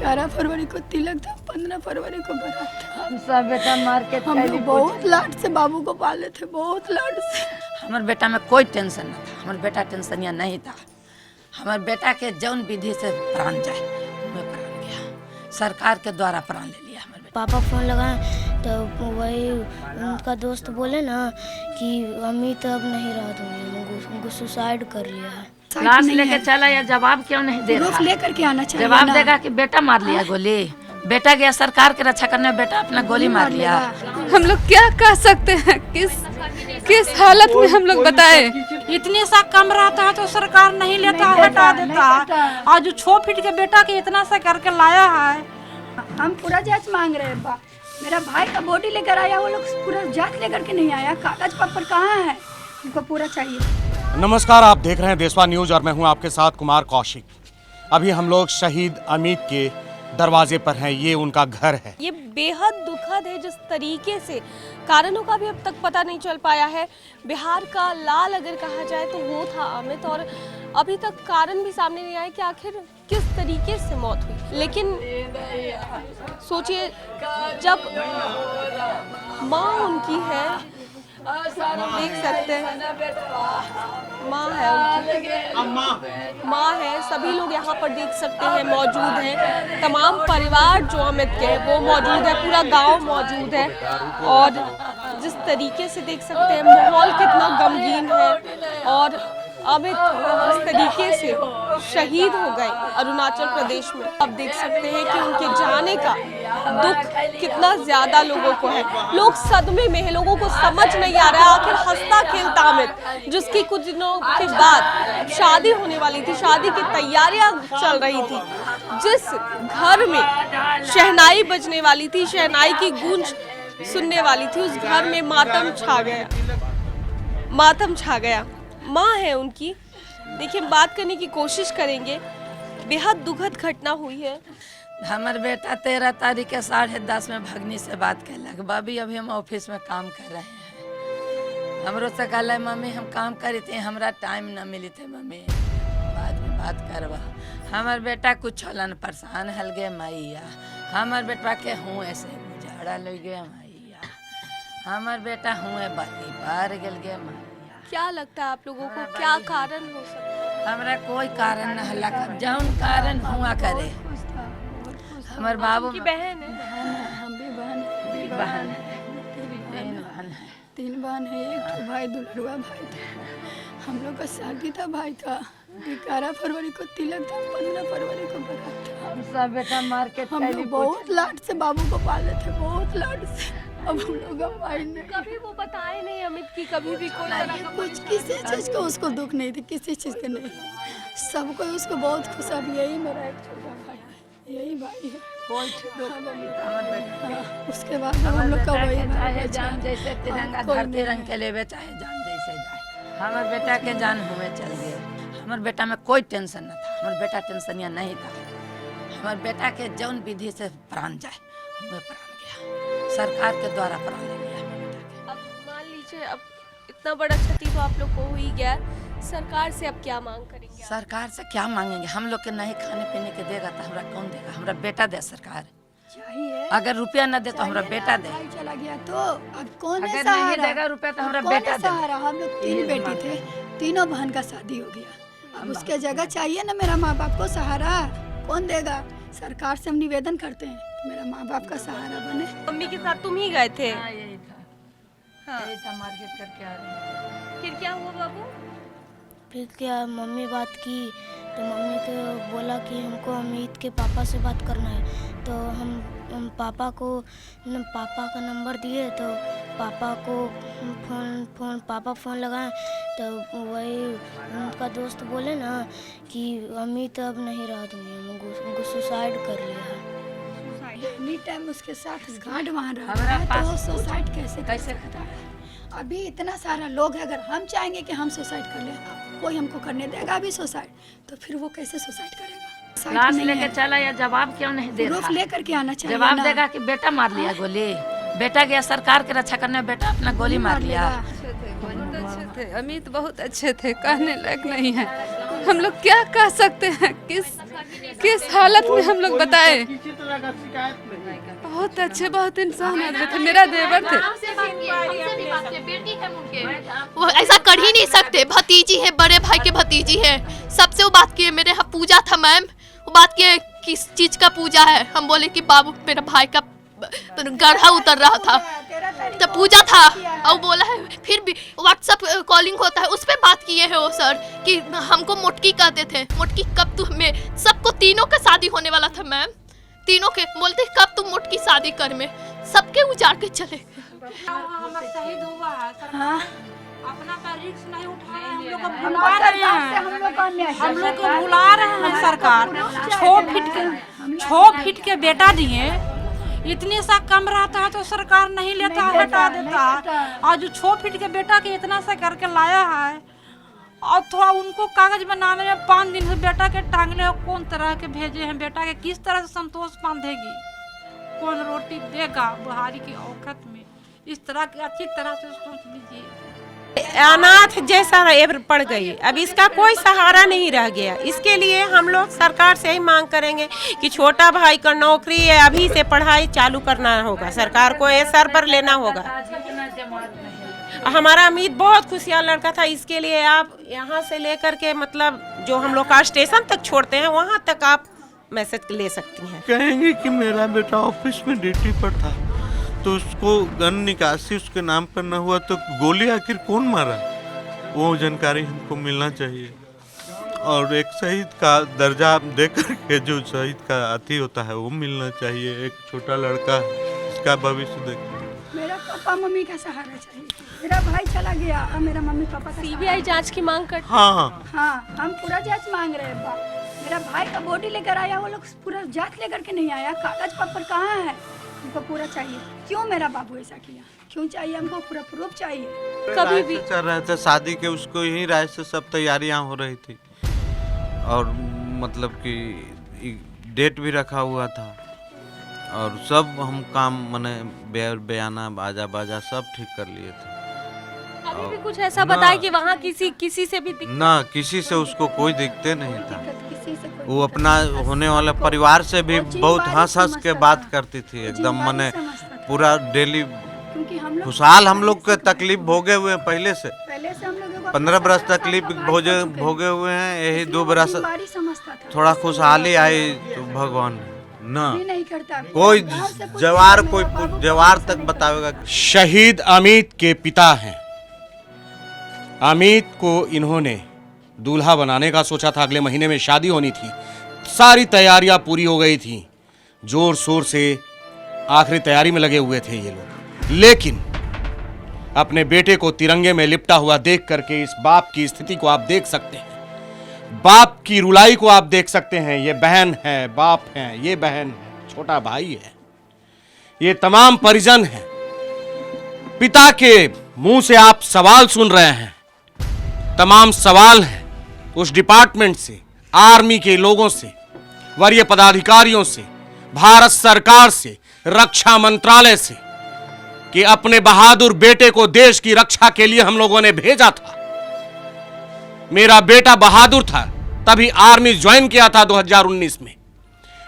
11 फरवरी को तिलक था, 15 फरवरी को बारात था। हम सब बेटा मार के हम लोग बहुत लाड से बाबू को पाले थे, बहुत लाड से। हमारे बेटा में कोई टेंशन न था, हमारे बेटा टेंशनिया नहीं था। हमारे बेटा के जौन विधि से प्राण जाए मैं प्राण गया, सरकार के द्वारा प्राण ले लिया हमारे बेटा। पापा फ़ोन लगाए तो वही उनका दोस्त बोले ना कि अमित अब नहीं रहा दुनिया में, सुसाइड कर लिया है। लाश लेके चला या जवाब क्यों नहीं दे रहा? लेकर के आना चाहिए। जवाब देगा कि बेटा मार लिया गोली, बेटा गया सरकार की रक्षा करने, बेटा अपना गोली मार लिया। हम लोग क्या कह सकते हैं, किस हालत में हम लोग बताएं? इतने सा कम रहता है तो सरकार नहीं लेता, हटा देता है। और जो 6 फीट के बेटा के इतना सा करके लाया है। हम पूरा जांच मांग रहे हैं। मेरा भाई का बॉडी लेकर आया, वो लोग पूरा जांच लेकर के नहीं आया। कागज पत्र कहाँ है, हमको पूरा चाहिए। नमस्कार, आप देख रहे हैं देशवा न्यूज और मैं हूं आपके साथ कुमार कौशिक। अभी हम लोग शहीद अमित के दरवाजे पर हैं, ये उनका घर है। ये बेहद दुखद है, जिस तरीके से कारणों का भी अब तक पता नहीं चल पाया है। बिहार का लाल अगर कहा जाए तो वो था अमित, और अभी तक कारण भी सामने नहीं आया कि आखिर किस तरीके से मौत हुई। लेकिन सोचिए, जब माँ उनकी है, देख सकते हैं माँ है उनकी, माँ है, सभी लोग यहाँ पर देख सकते हैं मौजूद हैं। तमाम परिवार जो अमित के वो मौजूद है, पूरा गांव मौजूद है। और जिस तरीके से देख सकते हैं माहौल कितना गमगीन है। और अमित इस तरीके से शहीद हो गए अरुणाचल प्रदेश में। अब देख सकते हैं कि उनके जाने का दुख कितना ज्यादा लोगों को है। लोग सदमे में है, लोगों को समझ नहीं आ रहा है आखिर हंसता खेलता अमित, जिसकी कुछ दिनों के बाद शादी होने वाली थी, शादी की तैयारियां चल रही थी, जिस घर में शहनाई बजने वाली थी, शहनाई की गूंज सुनने वाली थी, उस घर में मातम छा गया, मातम छा गया। माँ है उनकी। देखिए, बात करने की कोशिश करेंगे। बेहद दुखद घटना हुई है। हमारे बेटा 13 तारीख के 10:30 में भगनी से बात कहलक, बाबी अभी हम ऑफिस में काम कर रहे हैं। हमरो से कहला, मम्मी हम काम करी थे, हमरा टाइम न मिली थे, मम्मी बाद में बात करवा। हमारे बेटा कुछ होलन परेशान हल गए मैया, हमारे बेटा के हूँ ऐसे उजाड़ा लग गया मैया, हमारे बेटा हूँ बत्ती पार गल गए मैया। क्या लगता है आप लोगों को, क्या कारण हो सकता है? हमरा कोई कारण न हल्ला कर, जौन कारण हुआ करे। हमारे बाबू की बहन है, हम भी बहन है, बहन है, 3 बहन है, एक तो भाई दुलरुआ भाई था। हम लोग का शादी था, भाई का 11 फरवरी को तिलक था, 15 फरवरी को बारात था। हम सब बेटा मार के हम लोग बहुत लाड से बाबू को पाले थे, बहुत लाड से। अब हम लोग भाई ने कभी वो बताए नहीं अमित की, कभी भी कोई तरह का कुछ किसी चीज को उसको दुख नहीं थी, किसी चीज का नहीं। सबको उसको बहुत खुश। अब यही मेरा एक छोटा भाई है, यही भाई है। उसके बाद हम लोग का वही चाहे जान जैसे तिरंगा धरती रंग के लेवे, चाहे जान जैसे जाए। हमारे बेटा के जान हुए चल गए। हमारे बेटा में कोई टेंशन न था, हमारे बेटा टेंशनिया नहीं था। हमारे बेटा के जौन विधि से प्राण जाए मैं प्राण गया, सरकार के द्वारा प्राण ले लिया हमारे बेटा के। अब मान लीजिए, अब इतना बड़ा क्षति तो आप लोग को हो ही गया, सरकार से अब क्या मांग करेंगे? सरकार से क्या मांगेंगे? हम लोग के नहीं खाने पीने के देगा तो हमरा कौन देगा? हमरा बेटा दे सरकार। चाहिए। अगर रुपया न दे तो हमरा बेटा दे। भाई चला गया तो अब कौन है अगर सहारा? नहीं देगा रुपया तो हमरा कौन बेटा है दे। सहारा? हम लोग 3 बेटी थे, तीनों बहन का शादी हो गया। अब उसके जगह चाहिए ना मेरा माँ बाप को सहारा, कौन देगा? सरकार से हम निवेदन करते हैं मेरा माँ बाप का सहारा बने। मम्मी के साथ तुम ही गए थे? हाँ, यही था। हाँ, यही था, मार्केट करके आ रहे। फिर क्या हुआ बाबू? फिर क्या, मम्मी बात की तो मम्मी को बोला कि हमको अमित के पापा से बात करना है। तो हम पापा का नंबर दिए, तो पापा को पापा फ़ोन लगाए तो वही उनका दोस्त बोले ना कि अमित अब नहीं रहा दुनिया में, सुसाइड कर लिया है। एनी टाइम उसके साथ गार्ड वहाँ रहा है, तो वो सुसाइड कैसे खत्म? अभी इतना सारा लोग है, अगर हम चाहेंगे कि हम सुसाइड कर ले, कोई हमको करने देगा अभी सुसाइड, तो फिर वो कैसे सुसाइड करेगा? लाश लेके चला या जवाब क्यों नहीं दे रहा? लेकर के आना चाहिए। जवाब देगा कि बेटा मार लिया गोली, बेटा गया सरकार की रक्षा करने, बेटा अपना गोली मार लिया। बहुत अच्छे थे अमित, बहुत अच्छे थे, कहने लायक नहीं है। हम लोग क्या कह सकते हैं, किस हालत में हम लोग बताएं। बहुत अच्छे, बहुत इंसान आदमी थे, मेरा देवर थे। वो ऐसा कर ही नहीं सकते, भतीजी है, बड़े भाई के भतीजी है। सबसे वो बात किए, मेरे यहाँ पूजा था मैम, वो बात किए किस चीज का पूजा है। हम बोले कि बाबू मेरा भाई का गढ़ा उतर रहा था तो पूजा था, और बोला है। फिर भी व्हाट्सएप कॉलिंग होता है, उस पर बात किए हैं वो सर कि हमको मोटकी कहते थे। मोटकी कब तू हमें, सबको तीनों का शादी होने वाला था मैम, तीनों के बोलते कब तुम मोटकी शादी कर में, सबके उजाड़ के चले। शहीद हुआ है हाँ अपना का रिस्क नहीं उठा रहे, हम लोग को हमको भुला रहे सरकार से हैं, हम लोग को भुला रहे हैं। सरकार 6 फीट के बेटा दिए, इतने सा कम रहता है तो सरकार नहीं लेता, हटा देता। और जो 6 फीट के बेटा के इतना सा करके लाया है, और थोड़ा उनको कागज बनाने में 5 दिन से बेटा के टांगने कौन तरह के भेजे हैं। बेटा के किस तरह से संतोष बांधेगी, कौन रोटी देगा बुहारी की औकत में। इस तरह की अच्छी तरह से सोच लीजिए। अनाथ जैसा पड़ गई, अब इसका कोई सहारा नहीं रह गया। इसके लिए हम लोग सरकार से ही मांग करेंगे कि छोटा भाई का नौकरी है, अभी से पढ़ाई चालू करना होगा, सरकार को ये सर पर लेना होगा। हमारा अमित बहुत खुशियार लड़का था, इसके लिए आप यहाँ से लेकर के मतलब जो हम लोग का स्टेशन तक छोड़ते हैं वहाँ तक आप मैसेज ले सकती हैं। कहेंगे कि मेरा बेटा ऑफिस में ड्यूटी पर था तो उसको गन निकासी उसके नाम पर न हुआ तो गोली आखिर कौन मारा, वो जानकारी हमको मिलना चाहिए। और एक शहीद का दर्जा दे करके जो शहीद का अति होता है वो मिलना चाहिए। एक छोटा लड़का इसका भविष्य देख। मेरा पापा मम्मी का सहारा चाहिए। मेरा भाई चला गया, अब मेरा मम्मी पापा का सीबीआई जांच की मांग कर। हाँ हम पूरा जांच मांग रहे हैं। मेरा भाई का बॉडी लेकर आया, वो लोग पूरा जांच लेकर के नहीं आया। कागज पत्र कहाँ है, हमको पूरा चाहिए। क्यों मेरा बाबू ऐसा किया, क्यों चाहिए हमको पूरा प्रूफ चाहिए। कभी भी चल रहे थे शादी के, उसको यही राय से सब तैयारियां हो रही थी और मतलब कि डेट भी रखा हुआ था और सब हम काम मने बयाना बाजा बाजा सब ठीक कर लिए थे। अभी भी कुछ ऐसा बताए कि वहाँ किसी से भी ना किसी से उसको कोई दिक्कत नहीं था। वो अपना होने वाला परिवार से भी बहुत हंस के बात करती थी, एकदम मने पूरा डेली खुशहाल। हम लोग के तकलीफ भोगे हुए हैं पहले से 15 बरस तकलीफ भोगे हुए हैं, यही 2 बरस थोड़ा खुशहाली आई तो भगवान ना कोई जवार तक बतावेगा। शहीद अमित के पिता हैं। अमित को इन्होंने दूल्हा बनाने का सोचा था, अगले महीने में शादी होनी थी, सारी तैयारियां पूरी हो गई थी, जोर शोर से आखिरी तैयारी में लगे हुए थे ये लोग। लेकिन अपने बेटे को तिरंगे में लिपटा हुआ देख करके इस बाप की स्थिति को आप देख सकते हैं, बाप की रुलाई को आप देख सकते हैं। ये बहन है, बाप है, ये बहन है, छोटा भाई है, ये तमाम परिजन हैं। पिता के मुंह से आप सवाल सुन रहे हैं, तमाम सवाल हैं उस डिपार्टमेंट से, आर्मी के लोगों से, वरीय पदाधिकारियों से, भारत सरकार से, रक्षा मंत्रालय से, कि अपने बहादुर बेटे को देश की रक्षा के लिए हम लोगों ने भेजा था। मेरा बेटा बहादुर था, तभी आर्मी ज्वाइन किया था 2019 में।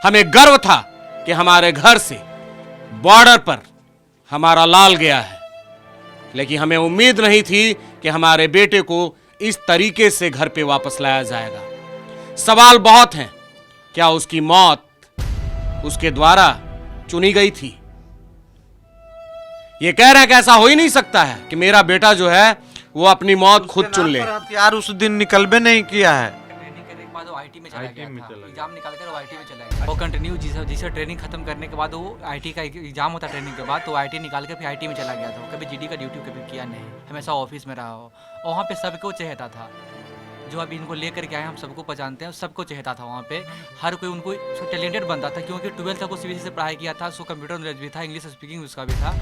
हमें गर्व था कि हमारे घर से बॉर्डर पर हमारा लाल गया है, लेकिन हमें उम्मीद नहीं थी कि हमारे बेटे को इस तरीके से घर पे वापस लाया जाएगा। सवाल बहुत हैं, क्या उसकी मौत उसके द्वारा चुनी गई थी? ये कह रहे हैं कि ऐसा हो ही नहीं सकता है कि मेरा बेटा जो है वो अपनी मौत खुद चुन ले। हथियार उस दिन निकलबे नहीं किया है। वो आईटी में चला गया था, एग्जाम निकाल कर वो आईटी में चला गया। वो कंटिन्यू जिसे ट्रेनिंग खत्म करने के बाद वो आईटी का एग्जाम होता ट्रेनिंग के बाद, तो आईटी निकाल कर फिर आईटी में चला गया था। वो कभी जीडी का ड्यूटी कभी किया नहीं, हमेशा ऑफिस में रहा हो। और वहाँ पे सबको चहेता था, जो अभी इनको लेकर के आए हम सबको पहचानते हैं, सबको चहेता था। वहाँ पे हर कोई उनको टैलेंटेड बनता था, क्योंकि 12th तक वो सीबीएसई से पढ़ाई किया था, सो कंप्यूटर नॉलेज भी था, इंग्लिश स्पीकिंग उसका भी था।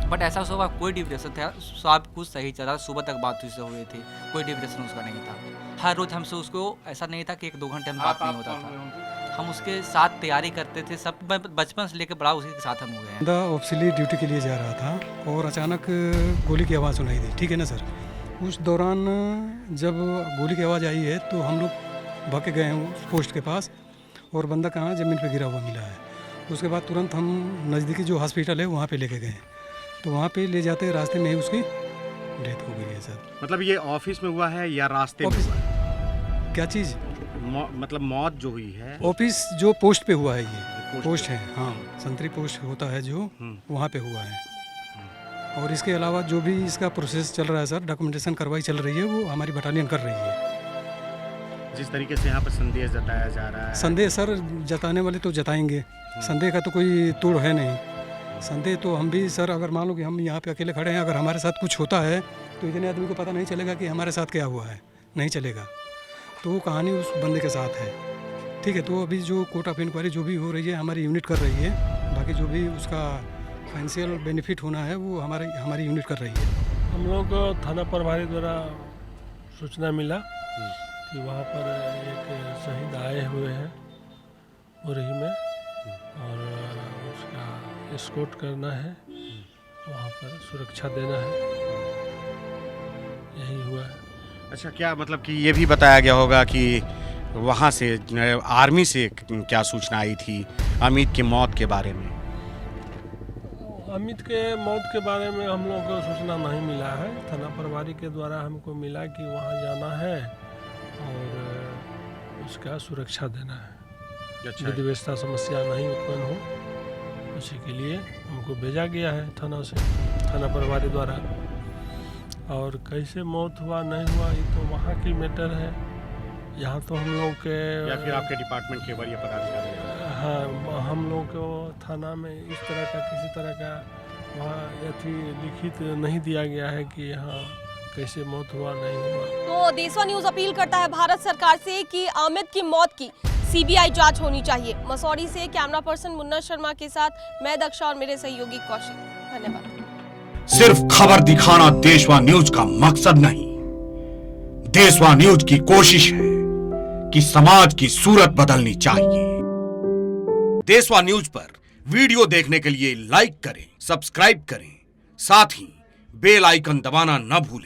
बट ऐसा सुबह कोई डिप्रेशन था, सब कुछ सही चला, सुबह तक बात उससे हुई थी, कोई डिप्रेशन उसका नहीं था। हर रोज हमसे उसको ऐसा नहीं था कि 1-2 घंटे में बात नहीं होता था, हम उसके साथ तैयारी करते थे। सब बचपन से लेकर बड़ा उसी के साथ हम हुए हैं। ऑफिशियली ड्यूटी के लिए जा रहा था और अचानक गोली की आवाज़ सुनाई दी, ठीक है ना सर। उस दौरान जब गोली की आवाज़ आई है तो हम लोग भाग के गए हैं उस पोस्ट के पास, और बंदा कहाँ ज़मीन पे गिरा हुआ मिला है। उसके बाद तुरंत हम नज़दीकी जो हॉस्पिटल है वहाँ पे लेके गए, तो वहाँ पे ले जाते रास्ते में ही उसकी डेथ हो गई है सर। मतलब ये ऑफिस में हुआ है या रास्ते में हुआ है? क्या चीज़? मतलब मौत जो हुई है ऑफिस जो पोस्ट पे हुआ है, ये पोस्ट है, हाँ संतरी पोस्ट होता है जो, वहाँ पे हुआ है। और इसके अलावा जो भी इसका प्रोसेस चल रहा है सर, डॉक्यूमेंटेशन कार्रवाई चल रही है, वो हमारी बटालियन कर रही है। जिस तरीके से यहाँ पर संदेह जताया जा रहा है, संदेह सर जताने वाले तो जताएंगे, संदेह का तो कोई तोड़ है नहीं। संदेह तो हम भी सर, अगर मान लो कि हम यहाँ पे अकेले खड़े हैं, अगर हमारे साथ कुछ होता है तो इतने आदमी को पता नहीं चलेगा कि हमारे साथ क्या हुआ है, नहीं चलेगा। तो वो कहानी उस बंदे के साथ है, ठीक है। तो अभी जो कोर्ट ऑफ इंक्वायरी जो भी हो रही है हमारी यूनिट कर रही है, बाकी जो भी उसका फाइनेंशियल बेनिफिट होना है वो हमारी यूनिट कर रही है। हम लोग को थाना प्रभारी द्वारा सूचना मिला कि वहाँ पर एक शहीद आए हुए हैं मुरही में, और उसका एस्कॉर्ट करना है, वहाँ पर सुरक्षा देना है, यही हुआ है। अच्छा, क्या मतलब कि ये भी बताया गया होगा कि वहाँ से आर्मी से क्या सूचना आई थी अमित की मौत के बारे में? अमित के मौत के बारे में हम लोग को सूचना नहीं मिला है। थाना प्रभारी के द्वारा हमको मिला कि वहाँ जाना है और उसका सुरक्षा देना है, विधि व्यवस्था समस्या नहीं उत्पन्न हो, उसी के लिए हमको भेजा गया है थाना से, थाना प्रभारी द्वारा। और कैसे मौत हुआ नहीं हुआ ये तो वहाँ की मैटर है, यहाँ तो हम लोग के या फिर आपके डिपार्टमेंट के वरीय पदाधिकारी? हाँ, हम लोग को थाना में इस तरह का किसी तरह का वहाँ अथी लिखित नहीं दिया गया है कि यहाँ कैसे मौत हुआ नहीं हुआ। तो देशवा न्यूज अपील करता है भारत सरकार से कि अमित की मौत की सीबीआई जांच होनी चाहिए। मसौरी से कैमरा पर्सन मुन्ना शर्मा के साथ मैं दक्षा और मेरे सहयोगी कौशिक। धन्यवाद। सिर्फ खबर दिखाना देशवा न्यूज का मकसद नहीं, देशवा न्यूज की कोशिश है कि समाज की सूरत बदलनी चाहिए। देशवा न्यूज पर वीडियो देखने के लिए लाइक करें, सब्सक्राइब करें, साथ ही बेल आइकन दबाना न भूलें।